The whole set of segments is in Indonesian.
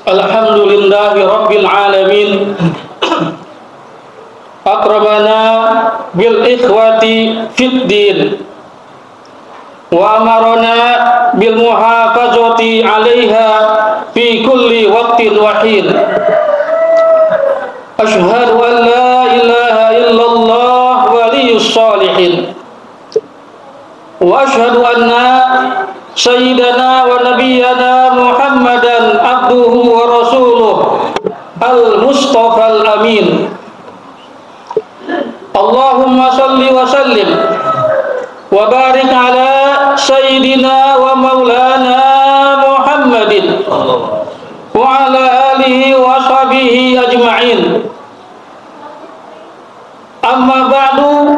Alhamdulillahi Rabbil Alamin. Akramana bil ikhwati fid din wa amarana bil muhafazati 'alaiha fi kulli waqtin wa hin. Asyhadu an la ilaha illallah waliyus shalihin wa asyhadu anna sayyidana wa nabiyyana Muhammadan abduhu wa rasuluh al-mustafa al-amin. Allahumma salli wa sallim wa barik ala sayyidina wa maulana Muhammadin wa ala alihi wa sahbihi ajma'in. Amma ba'du,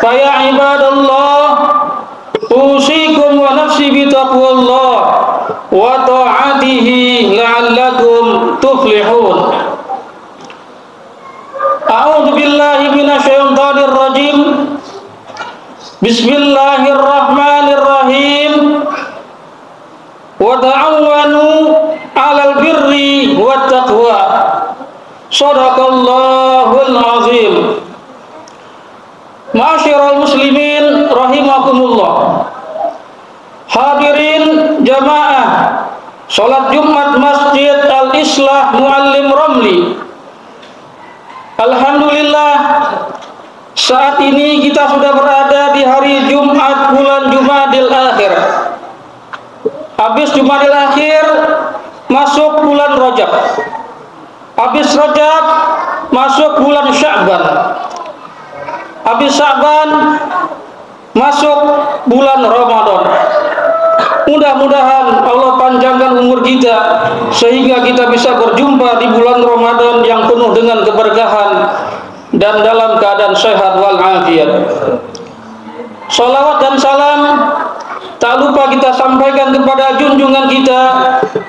fa ya ibadallah, usikum wa nafsi bi taqwallah wa ta'atihi la'allakum tuflihun. A'udzu billahi minasyaitonir rajim. Bismillahirrahmanirrahim. Wa ta'awanu 'alal birri wat taqwa. Shadaqallahul azim. Ma'asyiral muslimin rahimakumullah. Hadirin jamaah salat Jumat Masjid Al-Islah Muallim Ramli. Alhamdulillah, saat ini kita sudah berada di hari Jumat bulan Jumadil Akhir. Habis Jumadil Akhir masuk bulan Rajab. Habis Rajab masuk bulan Sya'ban. Habis Sya'ban masuk bulan Ramadan. Mudah-mudahan Allah panjangkan umur kita sehingga kita bisa berjumpa di bulan Ramadan yang penuh dengan keberkahan dan dalam keadaan sehat wal afiat. Salawat dan salam tak lupa kita sampaikan kepada junjungan kita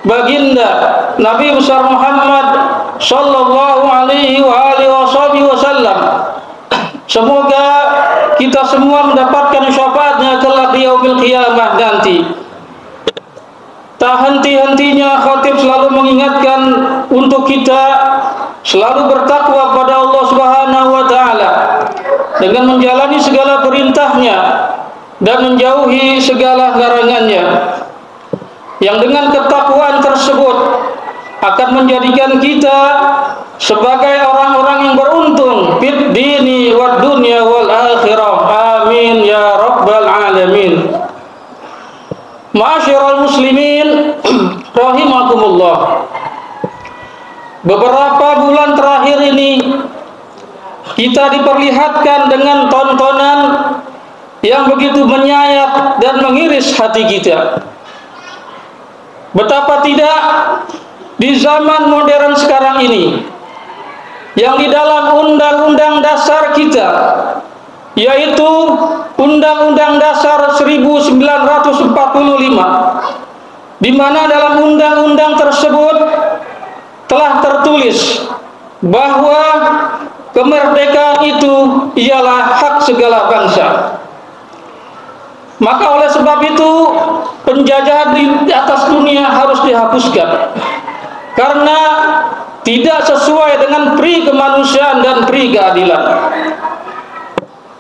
baginda Nabi besar Muhammad sallallahu alaihi wasallam. Semoga kita semua mendapatkan syafaatnya kelak di yaumil qiyamah nanti. Tak henti-hentinya khatib selalu mengingatkan untuk kita selalu bertakwa kepada Allah Subhanahu wa taala dengan menjalani segala perintahnya dan menjauhi segala larangannya. Yang dengan ketakwaan tersebut akan menjadikan kita sebagai orang-orang yang beruntung fid dini wad dunya wal akhirah. Amin ya rabbal alamin. Ma'asyiral muslimin rahimakumullah. Beberapa bulan terakhir ini kita diperlihatkan dengan tontonan yang begitu menyayat dan mengiris hati kita. Betapa tidak di zaman modern sekarang ini, yang di dalam undang-undang dasar kita, yaitu Undang-Undang Dasar 1945, di mana dalam undang-undang tersebut telah tertulis bahwa kemerdekaan itu ialah hak segala bangsa. Maka oleh sebab itu penjajahan di atas dunia harus dihapuskan, karena tidak sesuai dengan pri kemanusiaan dan pri keadilan.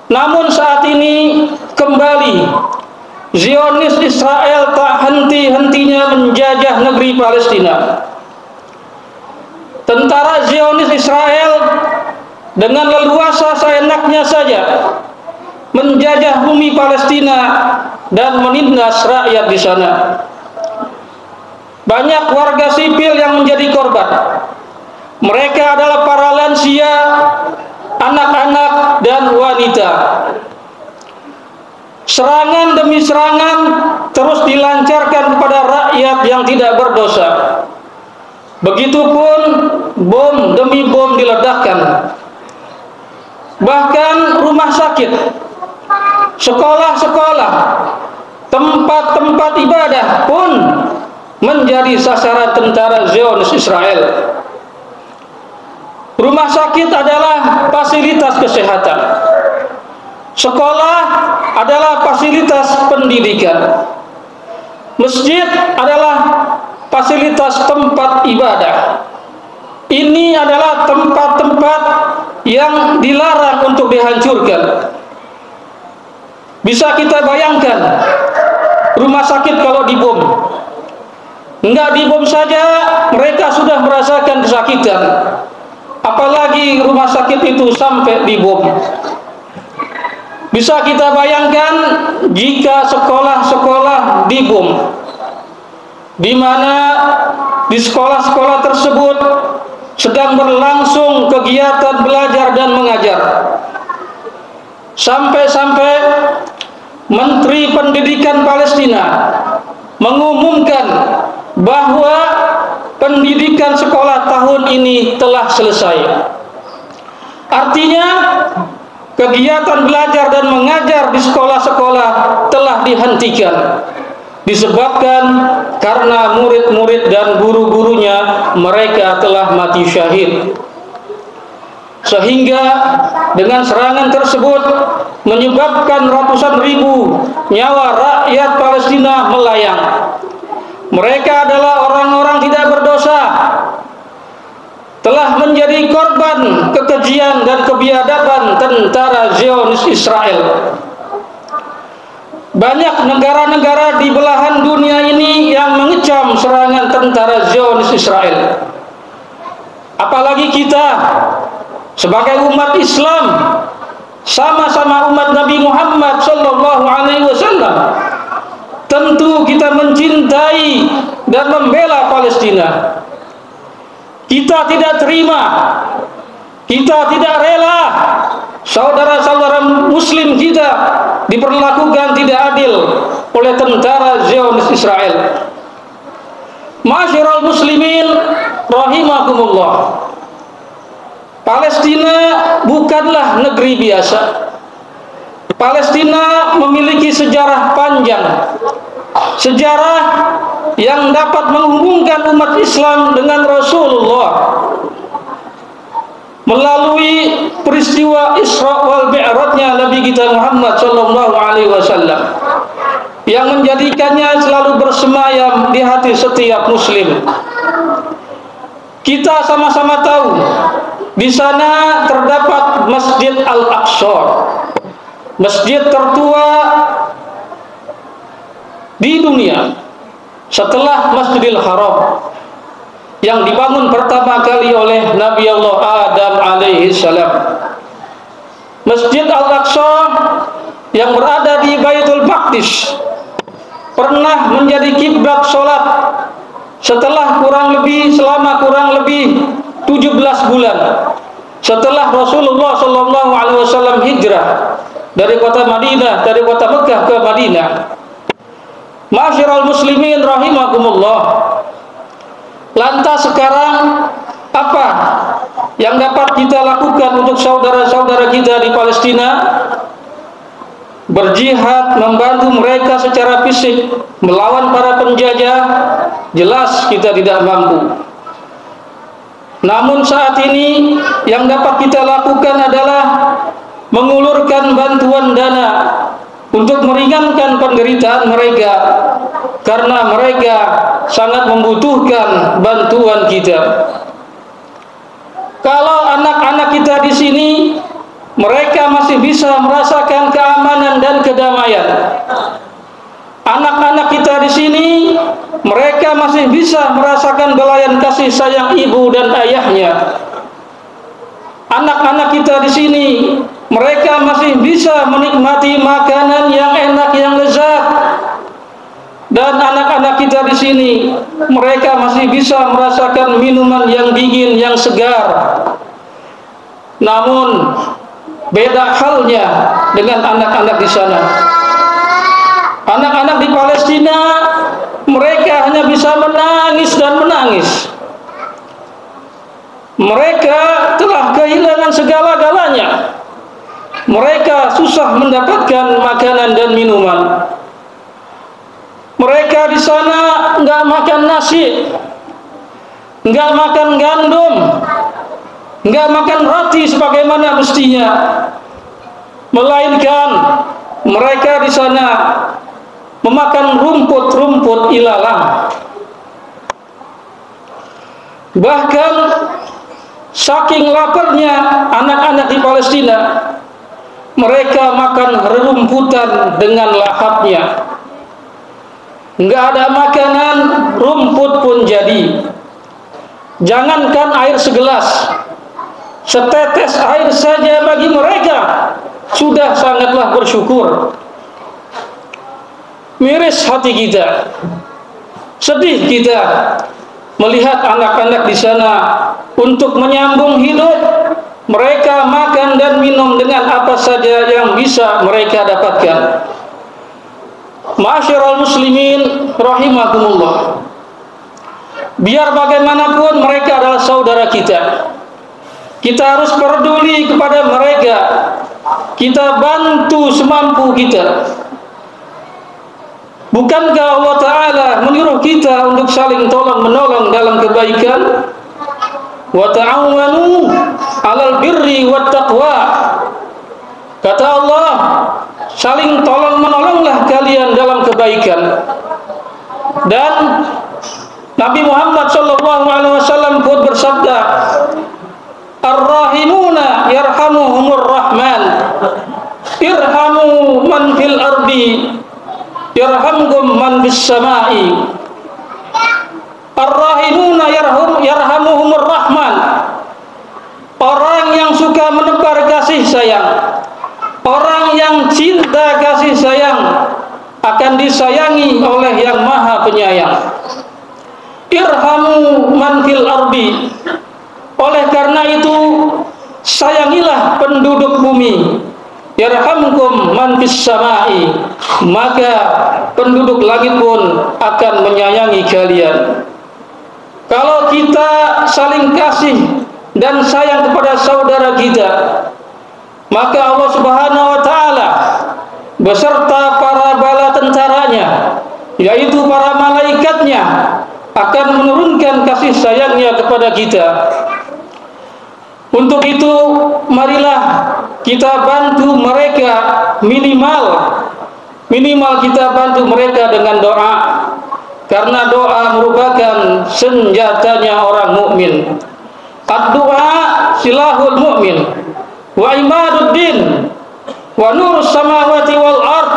Namun saat ini kembali Zionis Israel tak henti-hentinya menjajah negeri Palestina. Tentara Zionis Israel dengan leluasa seenaknya saja menjajah bumi Palestina dan menindas rakyat di sana. Banyak warga sipil yang menjadi korban. Mereka adalah para lansia, anak-anak dan wanita. Serangan demi serangan terus dilancarkan kepada rakyat yang tidak berdosa. Begitupun bom demi bom diledakkan. Bahkan rumah sakit, sekolah-sekolah, tempat-tempat ibadah pun menjadi sasaran tentara Zionis Israel. Rumah sakit adalah fasilitas kesehatan. Sekolah adalah fasilitas pendidikan. Masjid adalah fasilitas tempat ibadah. Ini adalah tempat-tempat yang dilarang untuk dihancurkan. Bisa kita bayangkan rumah sakit kalau dibom. Enggak dibom saja mereka sudah merasakan kesakitan. Apalagi rumah sakit itu sampai dibom. Bisa kita bayangkan jika sekolah-sekolah dibom, di mana di sekolah-sekolah tersebut sedang berlangsung kegiatan belajar dan mengajar. Sampai-sampai Menteri Pendidikan Palestina mengumumkan bahwa pendidikan sekolah tahun ini telah selesai. Artinya kegiatan belajar dan mengajar di sekolah-sekolah telah dihentikan, disebabkan karena murid-murid dan guru-gurunya mereka telah mati syahid. Sehingga dengan serangan tersebut menyebabkan ratusan ribu nyawa rakyat Palestina melayang. Mereka adalah orang-orang tidak berdosa, telah menjadi korban kekejian dan kebiadaban tentara Zionis Israel. Banyak negara-negara di belahan dunia ini yang mengecam serangan tentara Zionis Israel. Apalagi kita sebagai umat Islam, sama-sama umat Nabi Muhammad SAW, tentu kita mencintai dan membela Palestina. Kita tidak terima, kita tidak rela saudara-saudara muslim kita diperlakukan tidak adil oleh tentara Zionis Israel. Ma'asyiral muslimin rahimakumullah. Palestina bukanlah negeri biasa. Palestina memiliki sejarah panjang, sejarah yang dapat menghubungkan umat Islam dengan Rasulullah melalui peristiwa Isra wal Mi'rajnya Nabi kita Muhammad sallallahu alaihi wasallam yang menjadikannya selalu bersemayam di hati setiap muslim. Kita sama-sama tahu di sana terdapat Masjid Al-Aqsa, masjid tertua di dunia setelah Masjidil Haram yang dibangun pertama kali oleh Nabi Allah Adam alaihi salam. Masjid Al-Aqsa yang berada di Baitul Maqdis pernah menjadi kiblat salat selama kurang lebih 17 bulan setelah Rasulullah sallallahu alaihi wasallam hijrah dari kota Madinah, dari kota Mekah ke Madinah. Ma'asyiral muslimin rahimakumullah. Lantas sekarang apa yang dapat kita lakukan untuk saudara-saudara kita di Palestina? Berjihad, membantu mereka secara fisik, melawan para penjajah, jelas kita tidak mampu. Namun saat ini yang dapat kita lakukan adalah mengulurkan bantuan dana untuk meringankan penderitaan mereka, karena mereka sangat membutuhkan bantuan kita. Kalau anak-anak kita di sini, mereka masih bisa merasakan keamanan dan kedamaian. Anak-anak kita di sini, mereka masih bisa merasakan belayan kasih sayang ibu dan ayahnya. Anak-anak kita di sini, mereka masih bisa menikmati makanan yang enak, yang lezat. Dan anak-anak kita di sini, mereka masih bisa merasakan minuman yang dingin, yang segar. Namun beda halnya dengan anak-anak di sana. Anak-anak di Palestina, mereka hanya bisa menangis dan menangis. Mereka telah kehilangan segala-galanya. Mereka susah mendapatkan makanan dan minuman. Mereka di sana enggak makan nasi, enggak makan gandum, enggak makan roti sebagaimana mestinya, melainkan mereka di sana memakan rumput-rumput ilalang. Bahkan saking laparnya anak-anak di Palestina, mereka makan rerumputan dengan lahapnya. Enggak ada makanan, rumput pun jadi. Jangankan air segelas, setetes air saja bagi mereka sudah sangatlah bersyukur. Miris hati kita, sedih kita melihat anak-anak di sana untuk menyambung hidup. Mereka makan dan minum dengan apa saja yang bisa mereka dapatkan. Ma'asyiral muslimin rahimakumullah. Biar bagaimanapun mereka adalah saudara kita. Kita harus peduli kepada mereka. Kita bantu semampu kita. Bukankah Allah Ta'ala menyuruh kita untuk saling tolong-menolong dalam kebaikan? Wa ta'awanu 'alal birri wat taqwa. Kata Allah, saling tolong-menolonglah kalian dalam kebaikan. Dan Nabi Muhammad SAW pun bersabda, Ar-rahimuna yarhamuhumur rahman, irhamu man fil ardi yarhamkum man bis samai. Ar-rahimuna yarhamuhumur rahman. Orang yang suka menebar kasih sayang, orang yang cinta kasih sayang akan disayangi oleh yang maha penyayang. Irhamu man fil ardi. Oleh karena itu sayangilah penduduk bumi. Yarhamkum man fis samai. Maka penduduk langit pun akan menyayangi kalian. Kalau kita saling kasih dan sayang kepada saudara kita, maka Allah Subhanahu wa Ta'ala beserta para bala tentaranya, yaitu para malaikatnya, akan menurunkan kasih sayangnya kepada kita. Untuk itu marilah kita bantu mereka, minimal kita bantu mereka dengan doa, karena doa merupakan senjatanya orang mukmin. Ad-du'a silahul mu'min wa imaduddin wa nurus samawati wal ard.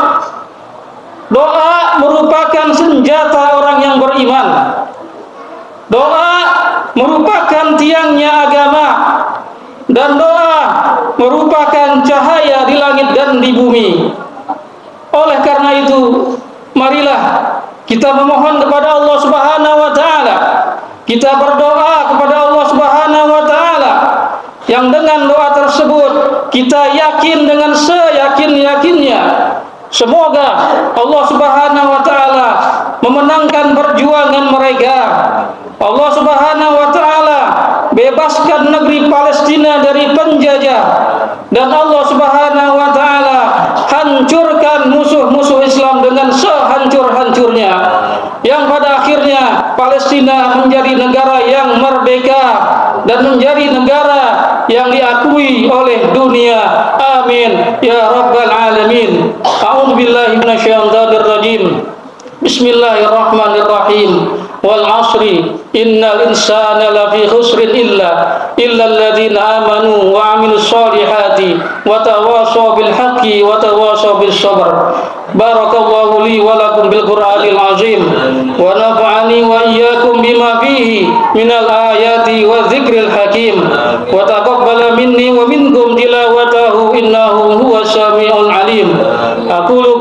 Doa merupakan senjata orang yang beriman. Doa merupakan tiangnya agama, dan doa merupakan cahaya di langit dan di bumi. Oleh karena itu, marilah kita memohon kepada Allah Subhanahu wa Ta'ala. Kita berdoa kepada Allah Subhanahu wa Ta'ala, yang dengan doa tersebut kita yakin dengan seyakin-yakinnya, semoga Allah Subhanahu wa Ta'ala memenangkan perjuangan mereka. Allah Subhanahu wa Ta'ala bebaskan negeri Palestina dari penjajah, dan Allah Subhanahu wa Ta'ala hancurkan musuh-musuh Islam dengan sehancur-hancurnya, yang pada akhirnya Palestina menjadi negara yang merdeka dan menjadi negara yang diakui oleh dunia. Amin ya rabbal alamin. A'udzu billahi minasyaitonir rajim. Bismillahirrahmanirrahim. Wal 'asri innal insana lafi khusrin illa alladziina amanu wa 'amilus solihati wa tawashaw bil haqqi wa tawashaw bis sabr. Barakallahu li wa lakum bil Qur'anil 'azim wa nafa'ani wa iyyakum bima fihi minal ayati wa dzikril hakim wa taqabbala minni wa minkum tilawatahu innahu huwas samiul 'alim. Aqulu